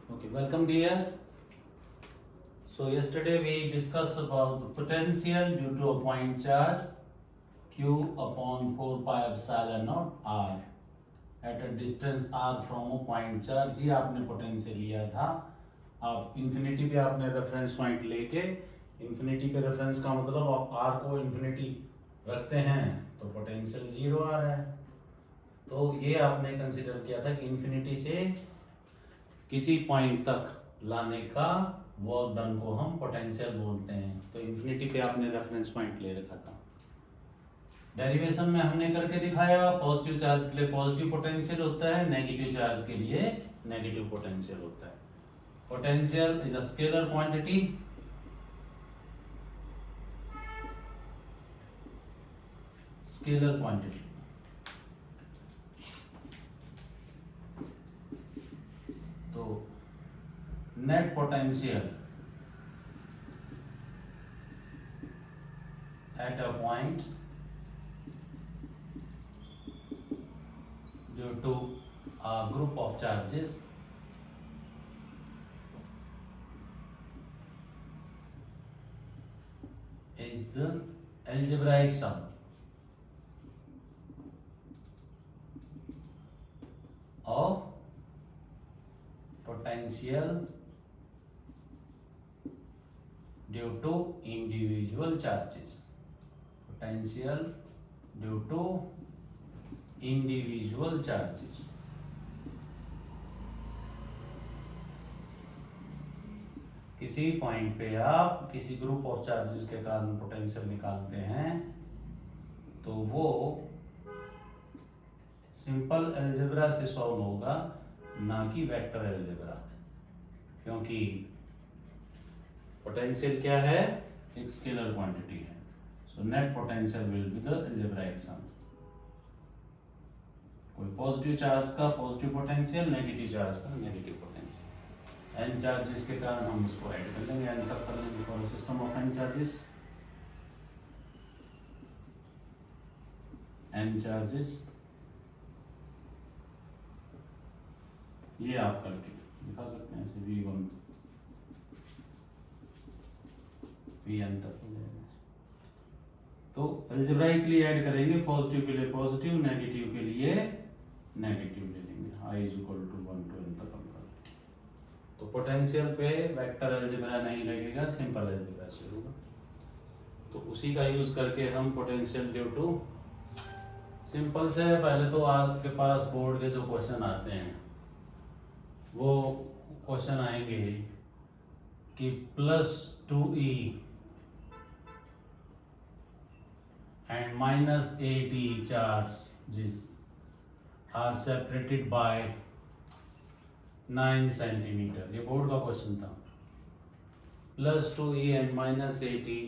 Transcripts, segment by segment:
Okay, welcome dear. So yesterday we discussed about the potential due to a point charge q upon 4 pi epsilon naught r at a distance r from a point charge. ये आपने potential लिया था. आप infinity पे आपने reference point लेके infinity पे reference का मतलब आप r को इन्फिनिटी रखते हैं तो पोटेंशियल जीरो आ रहा है. तो ये आपने कंसिडर किया था कि इन्फिनिटी से किसी पॉइंट तक लाने का वर्क डन को हम पोटेंशियल बोलते हैं. तो इन्फिनिटी पे आपने रेफरेंस पॉइंट ले रखा था. डेरिवेशन में हमने करके दिखाया पॉजिटिव चार्ज के लिए पॉजिटिव पोटेंशियल होता है, नेगेटिव चार्ज के लिए नेगेटिव पोटेंशियल होता है. Potential is a scalar quantity. Scalar quantity तो net potential at a point due to a group of charges is the algebraic sum of potential due to individual charges. Potential due to individual charges. किसी point पे आप किसी group of charges के कारण potential निकालते हैं तो वो सिंपल अलजेब्रा से सॉल्व होगा, ना कि वेक्टर अलजेब्रा. क्योंकि पोटेंशियल क्या है? एक स्केलर क्वांटिटी है. So net potential will be the algebraic sum. कोई पॉजिटिव चार्ज का पॉजिटिव पोटेंशियल, नेगेटिव चार्ज का नेगेटिव पोटेंशियल. एन चार्जेस के कारण हम इसको ऐड कर लेंगे, एन तक कर लेंगे for system of N charges. N charges ये आप करके दिखा सकते हैं ऐसे V1 Vn तक हो जाएगा. तो अलजेब्राइकली ऐड करेंगे, पॉजिटिव के लिए पॉजिटिव, नेगेटिव के लिए नेगेटिव ले लेंगे. I = 1 to n तक हम कर. तो पोटेंशियल पे वेक्टर अलजेब्रा नहीं लगेगा, सिंपल अलजेब्रा से होगा. तो उसी का यूज करके हम पोटेंशियल ड्यू टू सिंपल से पहले तो आपके पास बोर्ड के जो क्वेश्चन आते हैं वो क्वेश्चन आएंगे कि +2e and -8e charges are separated by 9 centimeter. ये बोर्ड का क्वेश्चन था. +2e and -8e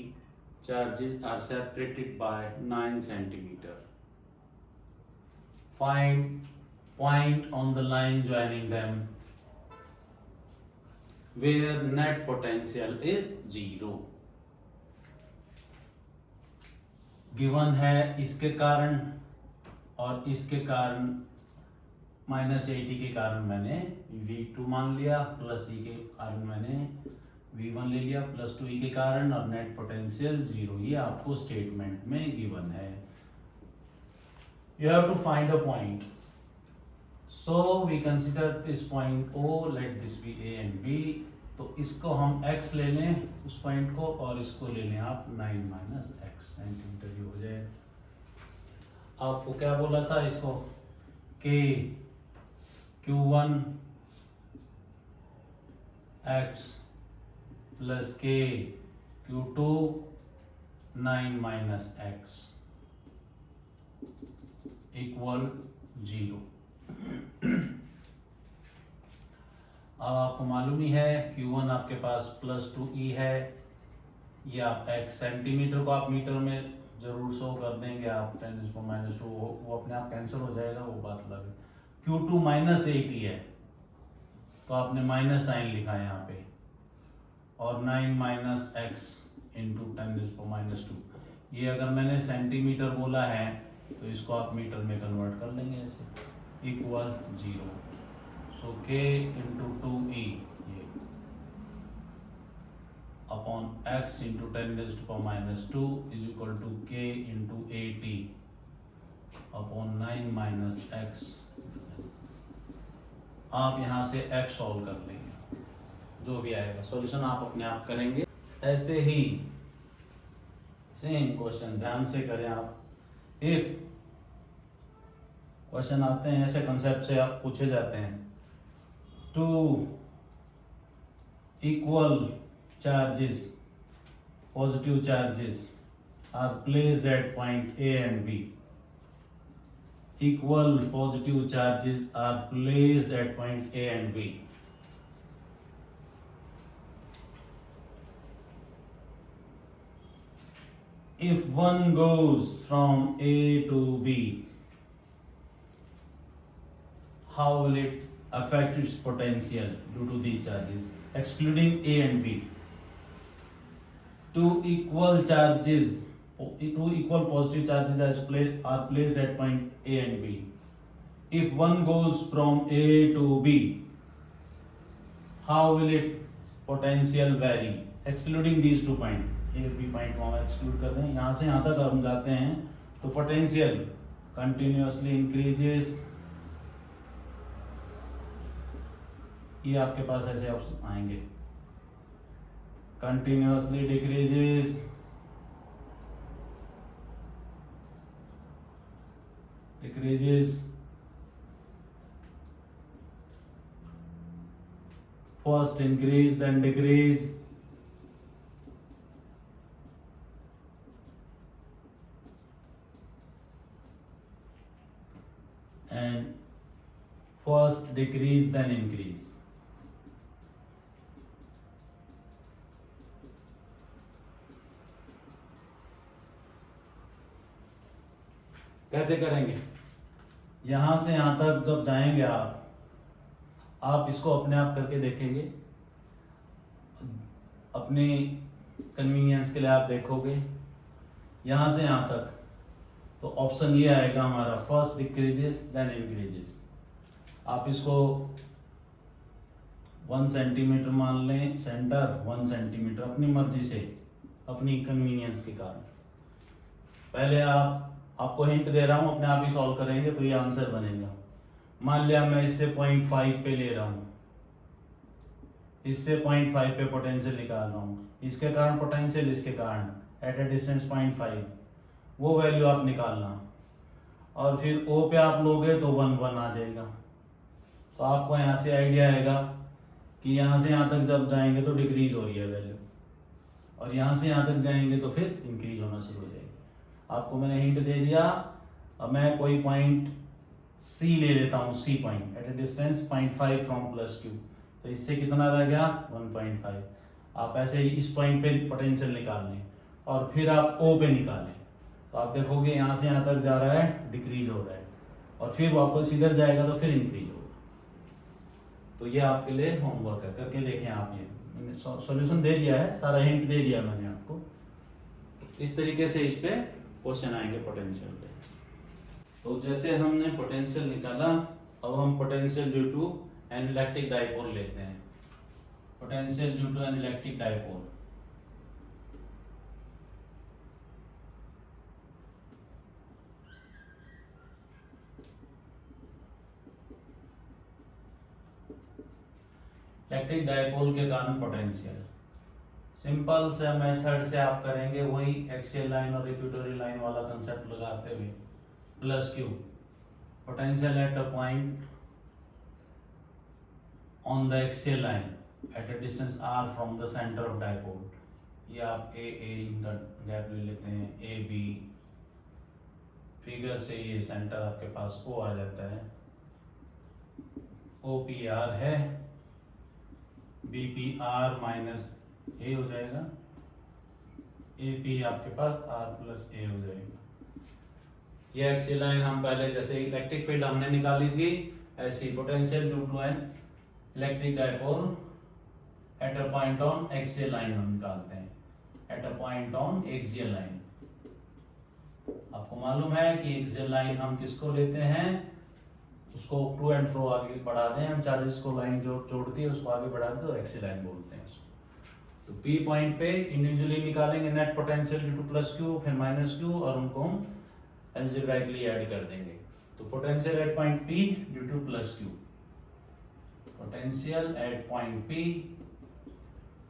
charges are separated by 9 centimeter. Find point on the line joining them where net potential is 0. Given है इसके कारण और इसके कारण -80 के कारण मैंने V2 मान लिया, +e के कारण मैंने V1 ले लिया, +2e के कारण, और नेट पोटेंशियल 0 ये आपको स्टेटमेंट में गिवन है. You have to find a point. So we consider this point O, let this be A and B. तो इसको हम x ले लें उस पॉइंट को, और इसको ले लें आप 9 - x सेंटीमीटर ही हो जाए. आपको क्या बोला था इसको? K Q1 x plus K Q2 9 - x = 0. अब आपको मालूम ही है Q1 आपके पास +2e है. ये आप x सेंटीमीटर को आप मीटर में जरूर शो कर देंगे आप, 10⁻², वो अपने आप कैंसिल हो जाएगा, वो बात अलग है. Q2 -80 है तो आपने माइनस साइन लिखा है यहाँ पे, और 9 - x × 10⁻². ये अगर मैंने सेंटीमीटर बोला है तो इसको आप मीटर में कन्वर्ट कर लेंगे ऐसे, = 0. So K × 2e upon x into 10 raised to power minus 2 is equal to k into 80 upon 9 minus x। आप यहाँ से x सॉल्व कर लेंगे, जो भी आएगा सॉल्यूशन आप अपने आप करेंगे। ऐसे ही सेम क्वेश्चन ध्यान से करें आप। इफ क्वेश्चन आते हैं ऐसे कंसेप्ट से आप पूछे जाते हैं, two equal charges, positive charges are placed at point A and B. Equal positive charges are placed at point A and B. If one goes from A to B, how will it affect its potential due to these charges, excluding A and B? Two equal charges, two equal positive charges are placed at point A and B. If one goes from A to B, how will it potential vary, excluding these 2 points? A B point को हम exclude कर दें। यहाँ से यहाँ तक हम जाते हैं तो पोटेंशियल कंटिन्यूअसली इंक्रीजेस, ये आपके पास ऐसे ऑप्शन आएंगे, continuously decreases, first increase then decrease, and first decrease then increase। कैसे करेंगे? यहां से यहां तक जब जाएंगे आप इसको अपने आप करके देखेंगे, अपनी कन्वीनियंस के लिए आप देखोगे। यहां से यहां तक तो ऑप्शन ये आएगा हमारा, फर्स्ट डिक्रीजेस देन इंक्रीजेस। आप इसको 1 सेंटीमीटर मान लें, सेंटर 1 सेंटीमीटर, अपनी मर्जी से, अपनी कन्वीनियंस के कारण। पहले आपको हिंट दे रहा हूं, अपने आप ही सॉल्व करेंगे तो ये आंसर बनेगा। मान लिया मैं इससे 0.5 पे ले रहा हूं, इससे 0.5 पे पोटेंशियल निकाल रहा हूं, इसके कारण पोटेंशियल, इसके कारण एट ए डिस्टेंस 0.5, वो वैल्यू आप निकालना, और फिर O पे आप लोगे तो 1 आ जाएगा। तो आपको यहाँ से आइडिया आएगा कि यहाँ से यहाँ तक जब जाएंगे तो डिक्रीज हो रही है वैल्यू, और यहाँ से यहाँ तक जाएंगे तो फिर इंक्रीज होना शुरू हो जाएगी। आपको मैंने हिंट दे दिया। अब मैं कोई पॉइंट C ले लेता हूँ, C point at a distance 0.5 from +Q, तो इससे कितना रह गया 1.5। आप ऐसे ही इस पॉइंट पे पोटेंशियल निकाल लें और फिर आप O पे निकालें, तो आप देखोगे यहाँ से यहाँ तक जा रहा है, डिक्रीज हो रहा है, और फिर वापस इधर जाएगा तो फिर इंक्रीज होगा। तो ये आपके लिए होमवर्क है, करके देखें आप। ये मैंने सॉल्यूशन दे दिया है, सारा हिंट दे दिया मैंने आपको। इस तरीके से इस पे क्वेश्चन आएंगे पोटेंशियल पे। तो जैसे हमने पोटेंशियल निकाला, अब हम potential due to an electric dipole लेते हैं। Potential due to an electric dipole, electric dipole के कारण पोटेंशियल। सिंपल से मेथड से आप करेंगे, वही एक्सियल लाइन और इक्वेटोरियल लाइन वाला कंसेप्ट लगाते हुए, +Q potential at a point on the axial line at a distance r from the centre of dipole. ये आप A इनका गैप ले लेते हैं, AB फिगर से ये सेंटर आपके पास O आ जाता है, OPR है, BPR माइनस A हो जाएगा, AP आपके पास R प्लस A हो जाएगा। ये एक्सियल लाइन हम पहले जैसे इलेक्ट्रिक फील्ड हमने निकाली थी, ऐसी potential due to an electric dipole at a point on axial line हम निकालते हैं, at a point on axial line. आपको मालूम है कि एक्सियल लाइन हम किसको लेते हैं, उसको टू एंड फ्रो आगे बढ़ा दें हम, चार्जेस को लाइन जो जोड़ती है उसको आगे बढ़ा दें तो एक्सियल लाइन बोलते हैं उसको। तो P पॉइंट पे इंडिविजुअली निकालेंगे net potential due two plus Q, फिर माइनस क्यू, और उनको हम अलजेब्राइकली ऐड कर देंगे। तो potential at point P due two plus Q, potential at point P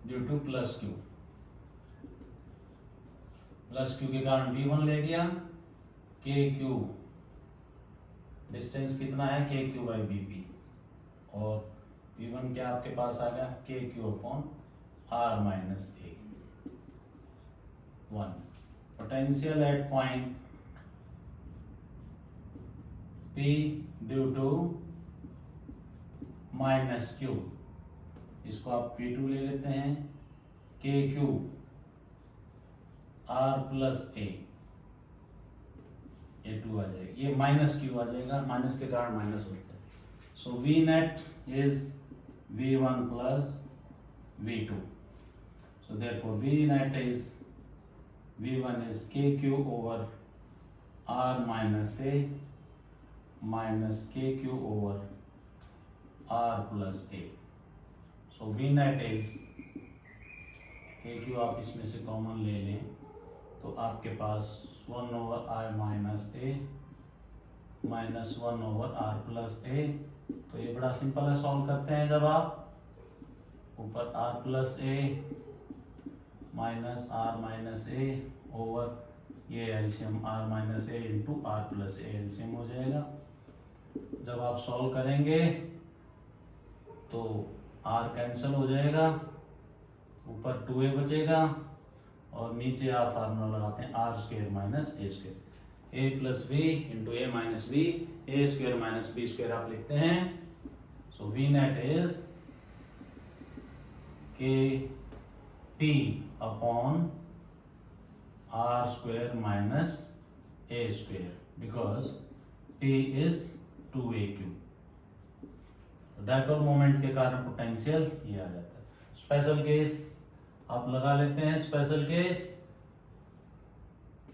due two plus Q, plus Q के कारण V1 ले दिया, के क्यू डिस्टेंस कितना है, के क्यू बाई BP, और V1 क्या आपके पास आ गया, K Q upon R minus a. 1 potential at point P due to minus Q, इसको आप P2 ले लेते हैं, के क्यू R प्लस ए, ये 2 आ जाएगा, ये माइनस क्यू आ जाएगा, माइनस के कारण माइनस होता है। सो V net is V1 plus V2, so therefore V net is V1 is KQ over R minus A minus KQ over R plus A, so V net is KQ, आप इसमें से common ले लें तो आपके पास 1 over I minus A minus 1 over R plus A, तो ये बड़ा सिंपल है, सॉल्व करते हैं जब आप ऊपर R प्लस ए माइनस R माइनस ए ओवर ये LCM R minus A into R plus A LCM हो जाएगा। जब आप सॉल्व करेंगे तो R कैंसिल हो जाएगा, ऊपर 2a बचेगा, और नीचे आप फार्मूला लगाते हैं R square minus a square, a plus b into a minus b, a square minus b square आप लिखते हैं। So V net is K P upon R square minus a square, because P is 2aq। Dipole moment के कारण potential ये आ जाता है। Special case आप लगा लेते हैं, special case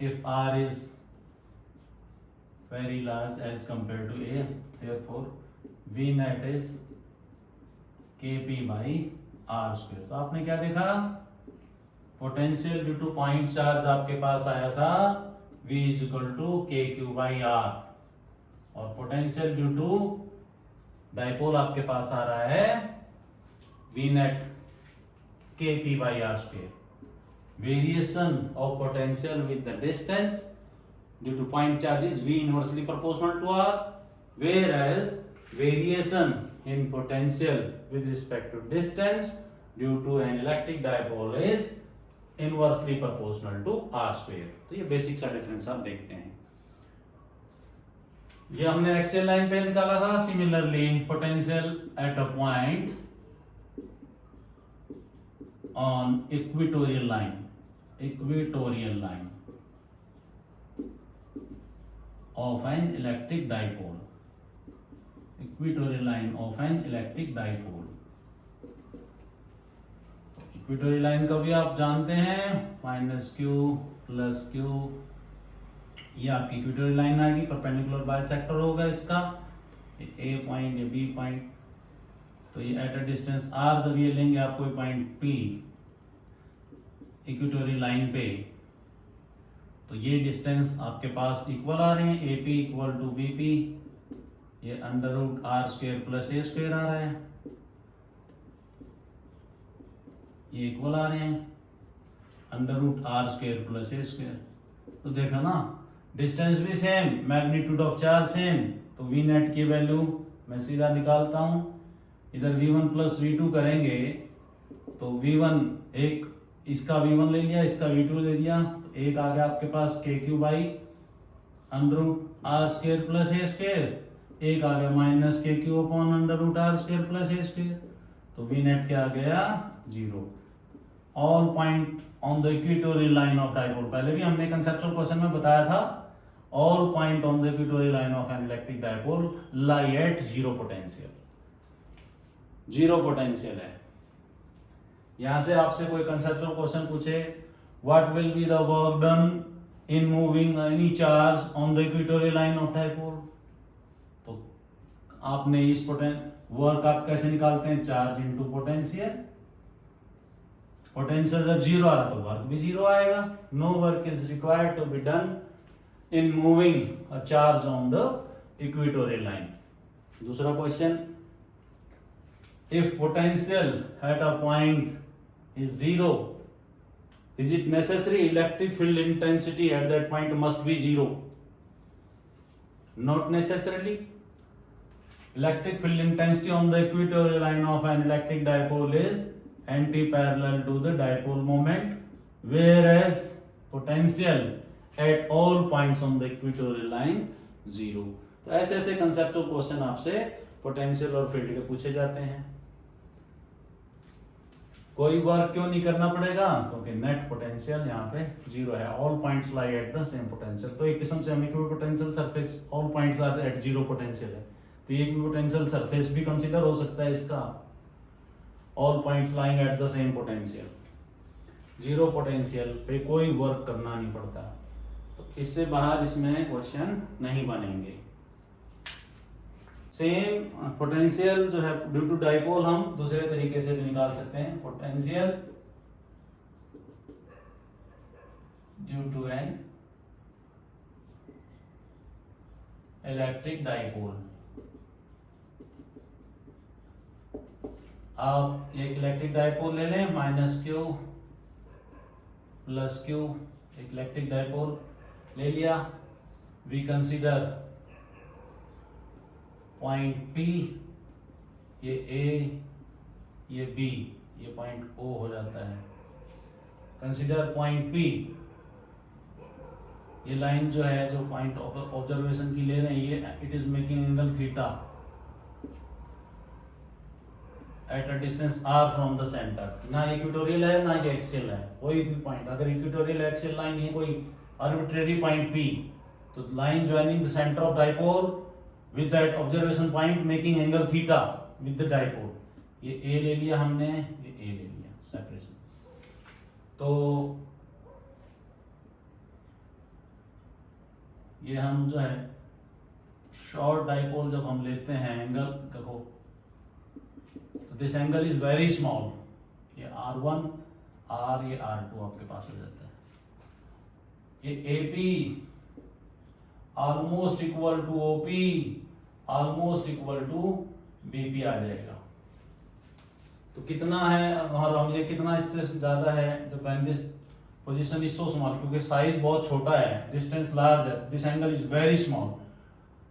if R is very large as compare to A, therefore V net is KP by R square. तो आपने क्या देखा, potential due to point charge आपके पास आया था V is equal to KQ by R, और potential due to dipole आपके पास आ रहा है V net KP by R square. Variation of potential with the distance due to point charge is V inversely proportional to R, whereas variation in potential with respect to distance due to an electric dipole is inversely proportional to R square। तो ये basic सा difference आप देखते हैं। ये हमने axial line पे निकाला था। Similarly potential at a point on equatorial line of an electric dipole, equatorial line of an electric dipole। Equatorial line का भी आप जानते हैं, माइनस क्यू प्लस क्यू, ये आपकी इक्वेटोरियल लाइन आएगी, परपेंडिकुलर बाइसेक्टर होगा इसका, ये ए पॉइंट, ये बी पॉइंट, तो ये एट अ डिस्टेंस आर जब ये लेंगे आपको पॉइंट पी इक्वेटोरियल लाइन पे, तो ये डिस्टेंस आपके पास इक्वल आ रहे हैं, A P equal to B P, ये under root R square plus ए स्क्वायर आ रहा है, ये इक्वल आ रहे हैं, under root R square plus ए स्क्वायर। तो देखा ना, डिस्टेंस भी same, magnitude of charge same, तो वी नेट की वैल्यू मैं सीधा निकालता हूं, इधर V1 प्लस V2 करेंगे तो V1 एक इसका V1 ले लिया, इसका V2 ले लिया, तो एक आ गया आपके पास KQ by under root R square plus A square, एक आ गया minus KQ upon under root R square plus ए स्क्वायर, तो V नेट क्या आ गया 0। All point on the equatorial line of dipole, पहले भी हमने कंसेप्चुअल क्वेश्चन में बताया था, all point on the equatorial line of an electric dipole lie at zero potential. Zero potential है। यहां से आपसे कोई कंसेप्चुअल क्वेश्चन पूछे, what will be the work done in moving any charge on the equatorial line of dipole, तो आपने इस work आप कैसे निकालते हैं, चार्ज इनटू पोटेंशियल, पोटेंशियल जब जीरो आ रहा तो वर्क भी जीरो आएगा. No work is required to be done in moving a charge on the equatorial line. दूसरा question, if potential at a point is zero, is it necessary electric field intensity at that point must be zero? Not necessarily. Electric field intensity on the equatorial line of an electric dipole is anti-parallel to the dipole moment, whereas potential at all points on the equatorial line zero. तो ऐसे ऐसे conceptual question आपसे potential और field के पूछे जाते हैं. कोई वर्क क्यों नहीं करना पड़ेगा? क्योंकि नेट पोटेंशियल यहाँ पे जीरो है. All points lie at the same potential. तो एक किस्म से हमें potential surface, all points are at zero potential है, तो ये पोटेंशियल सरफेस भी कंसीडर हो सकता है इसका. All points lying at the same potential, zero potential पे कोई वर्क करना नहीं पड़ता. तो इससे बाहर इसमें क्वेश्चन नहीं बनेंगे. सेम पोटेंशियल जो है ड्यू टू डाइपोल हम दूसरे तरीके से भी निकाल सकते हैं. Potential due to an electric dipole. आप एक इलेक्ट्रिक डाइपोल ले लें, माइनस क्यू प्लस क्यू, एक इलेक्ट्रिक डाइपोल ले लिया. वी कंसीडर पॉइंट P, ये A, ये B, ये पॉइंट O हो जाता है. कंसीडर पॉइंट P, ये लाइन जो है जो पॉइंट ऑब्जर्वेशन की ले रहे हैं, ये it is making angle theta at a distance r from the centre. ना इक्वेटोरियल है ना ये एक्सियल है. कोई भी पॉइंट अगर इक्वेटोरियल एक्सियल लाइन है, कोई आर्बिट्रेरी पॉइंट P, तो line joining the centre of dipole with that observation point making angle theta with the dipole. ये A ले लिया हमने, ये A ले लिया सेपरेशन. तो ये हम जो है शॉर्ट डाइपोल जब हम लेते हैं एंगल, देखो तो this angle is very small. ये R1 R, ये R2 आपके पास हो जाता है. ये AP almost equal to OP almost equal to BP आ जाएगा. तो कितना है, और हम ये कितना इससे ज्यादा है जब when this position is so small, क्योंकि साइज बहुत छोटा है, डिस्टेंस लार्ज है, this angle is very small.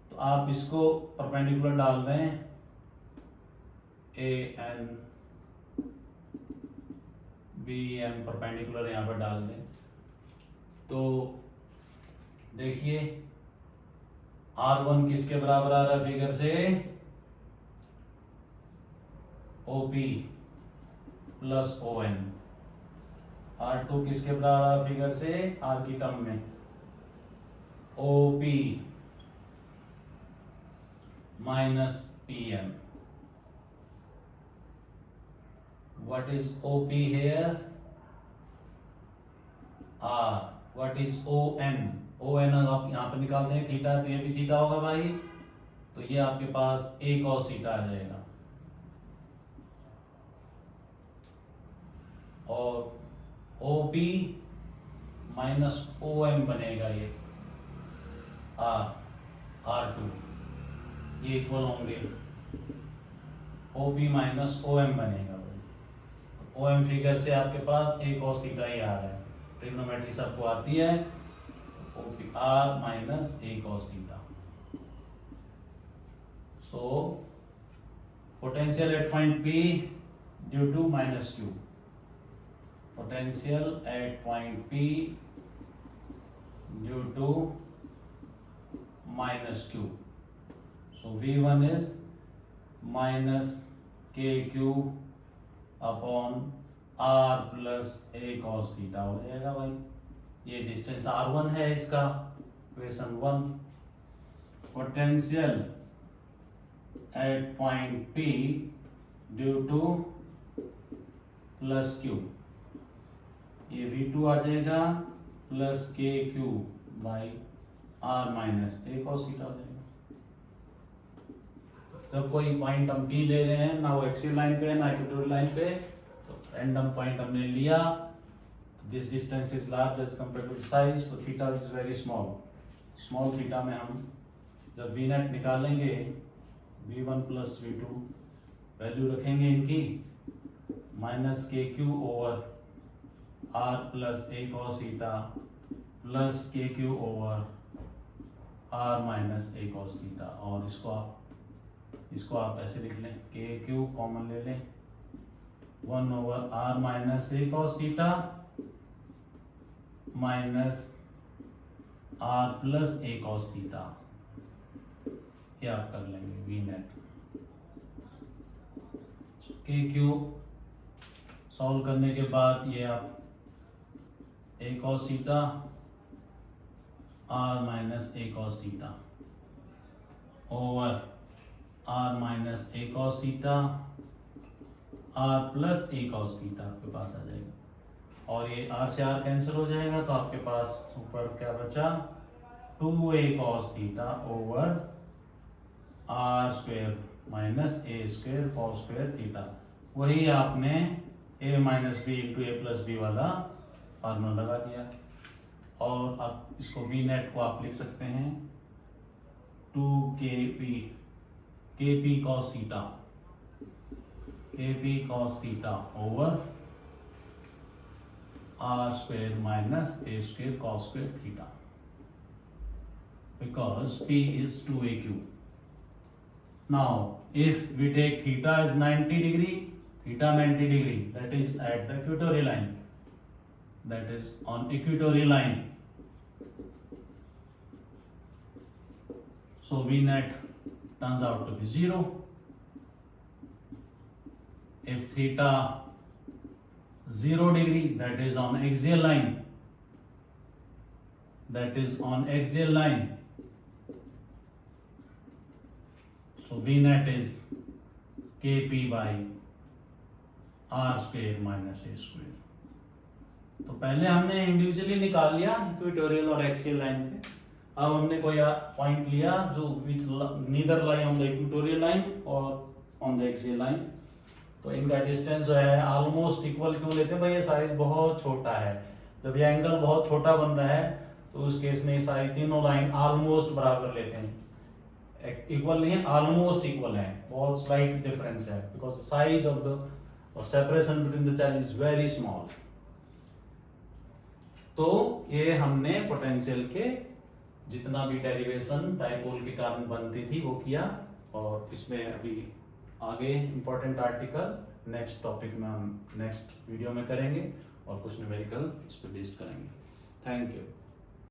तो आप इसको परपेंडिकुलर डाल दें, AN BM परपेंडिकुलर यहाँ पर डाल दें. तो देखिए R1 किसके बराबर आ रहा है फिगर से? OP plus ON. R2 किसके बराबर आ रहा है फिगर से? R की टर्म में OP minus PM. What is OP here? R. What is ON? ON आप यहाँ पे निकालते हैं थीटा, तो ये भी थीटा होगा भाई. तो ये आपके पास A cos थीटा आ जाएगा. और OP माइनस OM बनेगा ये R2, ये इक्वल होंगे. OP माइनस OM बनेगा भाई. तो OM फिगर से आपके पास A cos थीटा ही आ रहा है. ट्रिग्नोमेट्री सबको आती है. OP R minus A cos theta. So potential at point P due to minus Q. Potential at point P due to minus Q. So V1 is minus KQ upon R plus A cos theta हो जाएगा भाई. ये distance R1 है इसका. Question 1, potential at point P due two plus Q, ये V2 आ जाएगा plus KQ by R minus A cos theta हो जाएगा. जब कोई पॉइंट हम P ले रहे हैं, ना वो एक्सियल लाइन पे है ना इक्वेटोरियल लाइन पे, तो रैंडम पॉइंट हमने लिया, this distance is large as compare to size, तो theta is very small. Small theta में हम जब वी नेट निकालेंगे v1 प्लस v2 वैल्यू रखेंगे इनकी माइनस के Q over r plus A cos theta plus के Q over r minus A cos theta, और इसको आप ऐसे लिख लें के क्यू कॉमन ले लें 1 over r minus A cos theta minus r plus A cos theta, ये आप कर लेंगे V net. K Q solve करने के बाद ये आप A cos theta r minus A cos theta over r minus A cos theta r plus A cos theta आपके पास आ जाएगा, और ये r से r कैंसिल हो जाएगा, तो आपके पास ऊपर क्या बचा 2a cos theta over r square minus a square cos square theta. वही आपने a minus b into a plus b वाला फार्मूला लगा दिया, और आप इसको v नेट को आप लिख सकते हैं 2kp cos theta cos theta over r square minus a square cos square theta, because p is 2aq. Now if we take theta as 90 degree, that is at the equatorial line, that is on equatorial line, so v net turns out to be 0. If theta 0 degree, that is on axial line, so v net is kp by r square minus a square। तो पहले हमने individually निकाल लिया equatorial और axial line पे, अब हमने कोई पॉइंट लिया जो which neither lie on the equatorial line और ऑन द एक्सियल लाइन, तो इनका डिस्टेंस जो है ऑलमोस्ट इक्वल क्यों लेते हैं भाई, ये साइज बहुत छोटा है। जब ये एंगल बहुत छोटा बन रहा है तो उस केस में सारी तीनों लाइन ऑलमोस्ट बराबर लेते हैं, इक्वल नहीं है, ऑलमोस्ट इक्वल है, बहुत स्लाइट डिफरेंस है, because size of the separation between the charge is very small. तो ये हमने पोटेंशियल के जितना भी डेरिवेशन डाइपोल के कारण बनती थी वो किया, और इसमें अभी आगे इंपॉर्टेंट आर्टिकल नेक्स्ट टॉपिक में हम नेक्स्ट वीडियो में करेंगे और कुछ न्यूमेरिकल इस पे बेस्ड करेंगे। Thank you.